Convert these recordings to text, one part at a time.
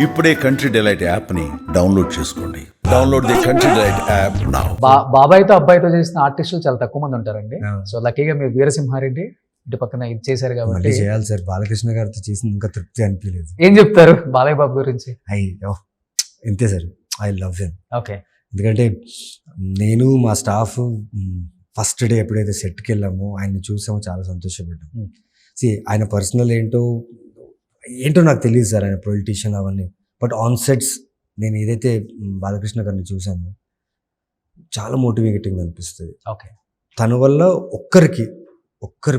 ఇప్పుడే Country Delight app ని download చేసుకోండి. Download the Country Delight app now. బాబాయ్తో అబ్బాయితో చేసిన ఆర్టిస్టులు చాలా తక్కువ మంది ఉంటారండి. ఆ. సో లక్కీగా మీరు వీరసింహారెడ్డి ఇటు పక్కన ఇది చేశారు మళ్ళీ కాబట్టి చేయాలి సార్. బాలకృష్ణ గారితో చేసింది ఇంకా తృప్తి అనిపించలేదు. ఏం చెప్తారు బాలయ్య బాబు గురించి? ఇంతే sir, I love him. Okay. ఎందుకంటే నేను మా స్టాఫ్ ఫస్ట్ డే ఎప్పుడైతే సెట్కి వెళ్ళామో ఆయన్ని చూసామో చాలా సంతోషపడ్డాం. ఆయన పర్సనల్ ఏంటో నాకు తెలియదు సార్, ఆయన పొలిటీషియన్ అవన్నీ. బట్ ఆన్ సెట్స్ నేను ఏదైతే బాలకృష్ణ గారిని చూశానో చాలా మోటివేటింగ్ అనిపిస్తుంది. ఓకే. తన వల్ల ఒక్కరికి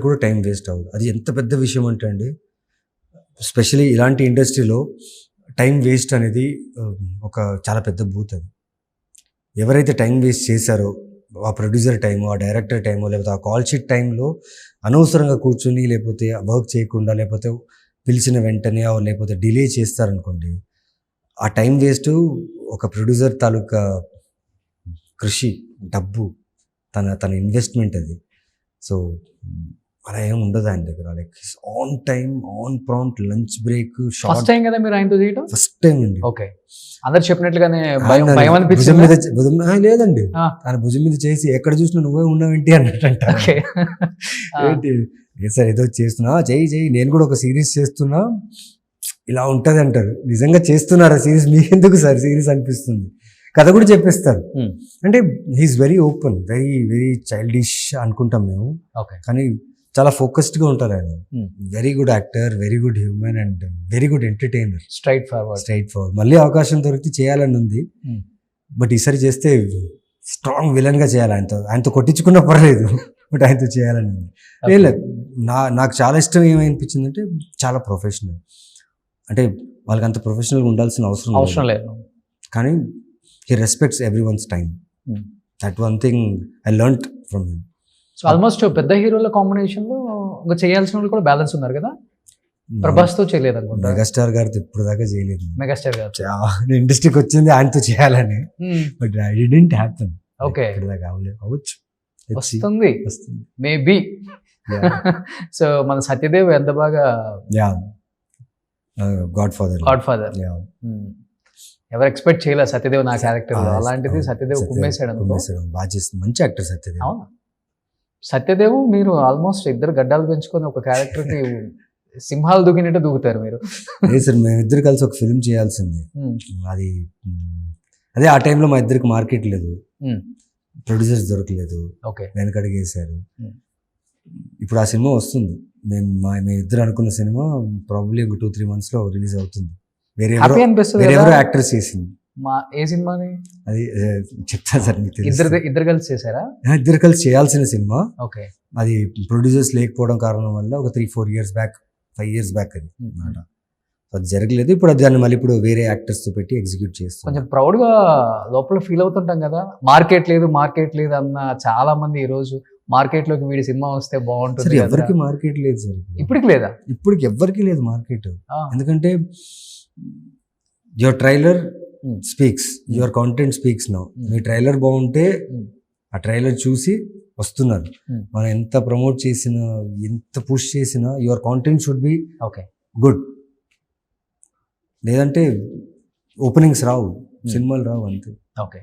కూడా టైం వేస్ట్ అవ్వదు. అది ఎంత పెద్ద విషయం అంటే అండి, స్పెషలీ ఇలాంటి ఇండస్ట్రీలో టైం వేస్ట్ అనేది ఒక చాలా పెద్ద బూత్. అది ఎవరైతే టైం వేస్ట్ చేశారో, ఆ ప్రొడ్యూసర్ టైము, ఆ డైరెక్టర్ టైము, లేకపోతే ఆ కాల్ షీట్ టైంలో అనవసరంగా కూర్చుని లేకపోతే వర్క్ చేయకుండా, లేకపోతే పిలిచిన వెంటనే లేకపోతే డిలే చేస్తారనుకోండి, ఆ టైం వేస్ట్ ఒక ప్రొడ్యూసర్ తాలూకా కృషి, డబ్బు, తన ఇన్వెస్ట్మెంట్ అది. సో అలా ఏమి ఉండదు ఆయన దగ్గర. Like on time, on prompt, lunch break, first time కదా మీరు ఆయనతో చేయడం? ఫస్ట్ టైం అండి. ఓకే. అందరు చెప్పినట్లుగానే భుజం అనిపించింది మీద లేదండి, ఆయన భుజం మీద చేసి ఎక్కడ చూసినా నువ్వే ఉన్నావేంటి అన్నట్టు అంటారు. ఏంటి సార్ ఏదో చేస్తున్నా, చెయ్యి నేను కూడా ఒక సిరీస్ చేస్తున్నా, ఇలా ఉంటుంది అంటారు. నిజంగా చేస్తున్నారా సిరీస్? మీకెందుకు సార్ సిరీస్ అనిపిస్తుంది. కథ కూడా చెప్పేస్తారు. అంటే he's very open, very very childish అనుకుంటాం మేము, కానీ చాలా ఫోకస్డ్గా ఉంటారు ఆయన. Very good actor, very good human and very good entertainer. Straight forward. మళ్ళీ అవకాశం దొరికి చేయాలని ఉంది, బట్ ఈసారి చేస్తే స్ట్రాంగ్ విలన్ గా చేయాలి. ఆయనతో కొట్టించుకున్నా పర్లేదు, బట్ ఆయనతో చేయాలని ఉంది. లేదు, నాకు చాలా ఇష్టం ఏమనిపించింది అంటే చాలా ప్రొఫెషనల్. అంటే వాళ్ళకి అంత ప్రొఫెషనల్గా ఉండాల్సిన అవసరం లేదు, కానీ he respects every once time. That one thing I learned from him. So almost పెద్ద హీరోల కాంబినేషన్ లో ఇంకా చేయాల్సిన వాళ్ళు కూడా బ్యాలెన్స్ ఉన్నారు కదా. ప్రభాస్ తో చేయలేదు అనుకుంటా. మెగాస్టార్ గారితో ఇప్పుడు దాకా చేయలేదు. మెగాస్టార్ గారు ఇండస్ట్రీకి వచ్చింది ఆయనతో చేయాలని, but I didn't happen. Okay. ఇప్పుడు దాకా అవ్వచ్చు, వస్తుంది మేబీ. సో మన సత్యదేవ్ ఎంత బాగా గాడ్ ఫాదర్ ఎవరు ఎక్స్పెక్ట్ చేయలేదు సత్యదేవ్ నా క్యారెక్టర్. అలాంటిది సత్యదేవ్ కుమ్మేశాడు. బాగా చేస్తుంది, మంచి యాక్టర్ సత్యదేవ్. అవును, సత్యదేవ్ మీరు ఆల్మోస్ట్ ఇద్దరు గడ్డాలు పెంచుకొని ఒక క్యారెక్టర్కి సింహాలు దూకినట్టు దూకుతారు మీరు. లేదు సార్, మేము ఇద్దరు కలిసి ఒక ఫిల్మ్ చేయాల్సింది. అదే ఆ టైంలో మా ఇద్దరికి మార్కెట్ లేదు, ప్రొడ్యూసర్స్ దొరకలేదు, వెనకడుగు వేశారు. ఇప్పుడు ఆ సినిమా వస్తుంది. మేము ఇద్దరు అనుకున్న సినిమా ప్రాబబ్లీ ఒక 2-3 months లో రిలీజ్ అవుతుంది. వేరెవరో యాక్టర్స్ చేసింది. ఏ సినిమాని అది చెప్తా సార్ మీకు. ఇద్దరు కలిసి చేశారా? ఇద్దరు కలిసి చేయాల్సిన సినిమా. ఓకే. అది ప్రొడ్యూసర్స్ లేకపోవడం కారణం వల్ల ఒక 3-4 years బ్యాక్, 5 years బ్యాక్ అది అన్నమాట. అది జరగలేదు. ఇప్పుడు దాన్ని మళ్ళీ ఇప్పుడు వేరే యాక్టర్స్ తో పెట్టి ఎగ్జిక్యూట్ చేస్తాం. కొంచెం ప్రౌడ్ గా లోపల ఫీల్ అవుతుంటాం కదా. మార్కెట్ లేదు అన్న చాలా మంది ఈ రోజు మార్కెట్ లోకి వీడి సినిమా వస్తే బాగుంటుంది. ఎవరికి మార్కెట్ లేదు సార్, ఇప్పటికి లేదా? ఇప్పటికి ఎవరికి లేదు మార్కెట్. ఎందుకంటే your trailer speaks, your content speaks now. Me trailer బాగుంటే ఆ ట్రైలర్ చూసి వస్తున్నారు. మనం ఎంత ప్రమోట్ చేసినా, ఎంత పుష్ చేసినా, your content should be good. లేదంటే ఓపెనింగ్స్ రావు, సినిమాలు రావు, అంతే. ఓకే.